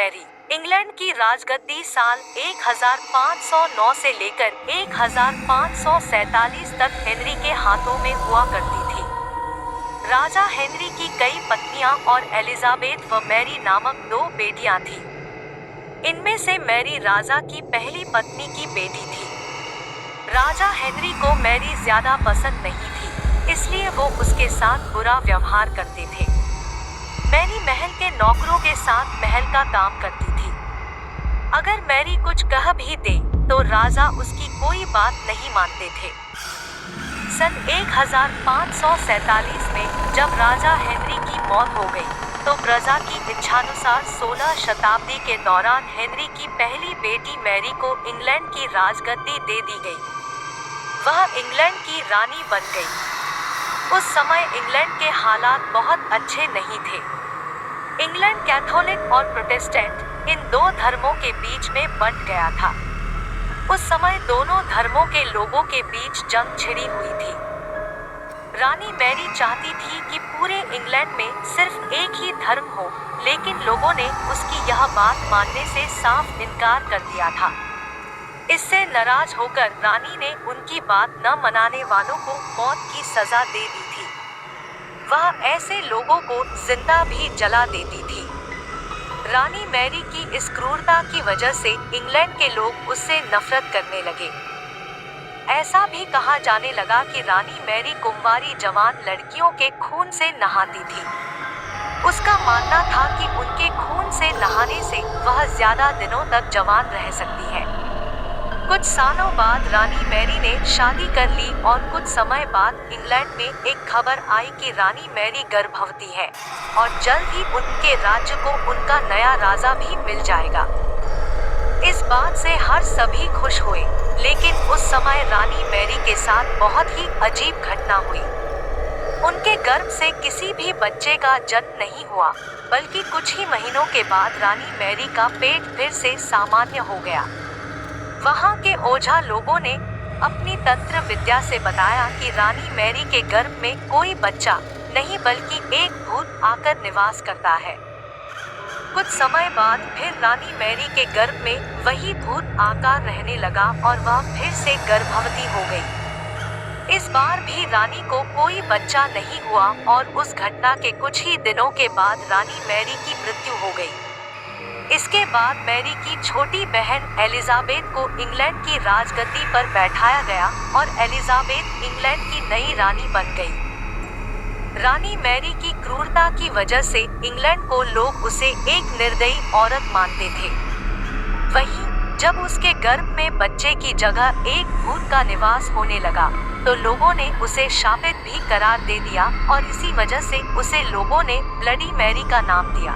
Mary. England की राजगद्दी साल 1509 से लेकर 1547 तक हेनरी के हाथों में हुआ करती थी। राजा हेनरी की कई पत्नियां और एलिजाबेथ व मैरी नामक 2 बेटियां थीं। इनमें से मैरी राजा की पहली पत्नी की बेटी थी। राजा हेनरी को मैरी ज्यादा पसंद नहीं थी, इसलिए वो उसके साथ बुरा व्यवहार करते थे। मैरी महल के नौकरों के साथ महल का काम करती थी। अगर मैरी कुछ कह भी दे तो राजा उसकी कोई बात नहीं मानते थे। सन 1547 में जब राजा हेनरी की मौत हो गई तो प्रजा की इच्छानुसार 16 शताब्दी के दौरान हेनरी की पहली बेटी मैरी को इंग्लैंड की राजगद्दी दे दी गई। वह इंग्लैंड की रानी बन गई। उस समय इंग्लैंड के हालात बहुत अच्छे नहीं थे। इंग्लैंड कैथोलिक और प्रोटेस्टेंट इन 2 धर्मों के बीच में बंट गया था। उस समय दोनों धर्मों के लोगों के बीच जंग छिड़ी हुई थी। रानी मैरी चाहती थी कि पूरे इंग्लैंड में सिर्फ एक ही धर्म हो, लेकिन लोगों ने उसकी यह बात मानने से साफ इनकार कर दिया था। इससे नाराज होकर रानी ने उनकी बात न मानने वालों को मौत की सजा दे दी थी। वह ऐसे लोगों को जिंदा भी जला देती थी। रानी मैरी की इस क्रूरता की वजह से इंग्लैंड के लोग उससे नफरत करने लगे। ऐसा भी कहा जाने लगा कि रानी मैरी कुंवारी जवान लड़कियों के खून से नहाती थी। उसका मानना था कि उनके खून से नहाने से वह ज्यादा दिनों तक जवान रह सकती है। कुछ सालों बाद रानी मैरी ने शादी कर ली और कुछ समय बाद इंग्लैंड में एक खबर आई कि रानी मैरी गर्भवती है और जल्द ही उनके राज्य को उनका नया राजा भी मिल जाएगा। इस बात से हर सभी खुश हुए, लेकिन उस समय रानी मैरी के साथ बहुत ही अजीब घटना हुई। उनके गर्भ से किसी भी बच्चे का जन्म नहीं हुआ, बल्कि कुछ ही महीनों के बाद रानी मैरी का पेट फिर से सामान्य हो गया। वहाँ के ओझा लोगों ने अपनी तंत्र विद्या से बताया कि रानी मैरी के गर्भ में कोई बच्चा नहीं बल्कि एक भूत आकर निवास करता है। कुछ समय बाद फिर रानी मैरी के गर्भ में वही भूत आकर रहने लगा और वह फिर से गर्भवती हो गई। इस बार भी रानी को कोई बच्चा नहीं हुआ और उस घटना के कुछ ही दिनों के बाद रानी मैरी की मृत्यु हो गई। इसके बाद मैरी की छोटी बहन एलिजाबेथ को इंग्लैंड की राजगद्दी पर बैठाया गया और एलिजाबेथ इंग्लैंड की नई रानी बन गई। रानी मैरी की क्रूरता की वजह से इंग्लैंड को लोग उसे एक निर्दयी औरत मानते थे। वहीं जब उसके गर्भ में बच्चे की जगह एक भूत का निवास होने लगा तो लोगों ने उसे शापित भी करार दे दिया और इसी वजह से उसे लोगों ने ब्लडी मैरी का नाम दिया।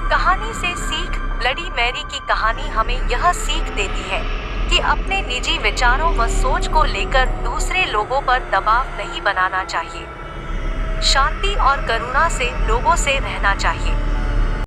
कहानी से सीख। ब्लडी मैरी की कहानी हमें यह सीख देती है कि अपने निजी विचारों व सोच को लेकर दूसरे लोगों पर दबाव नहीं बनाना चाहिए। शांति और करुणा से लोगों से रहना चाहिए।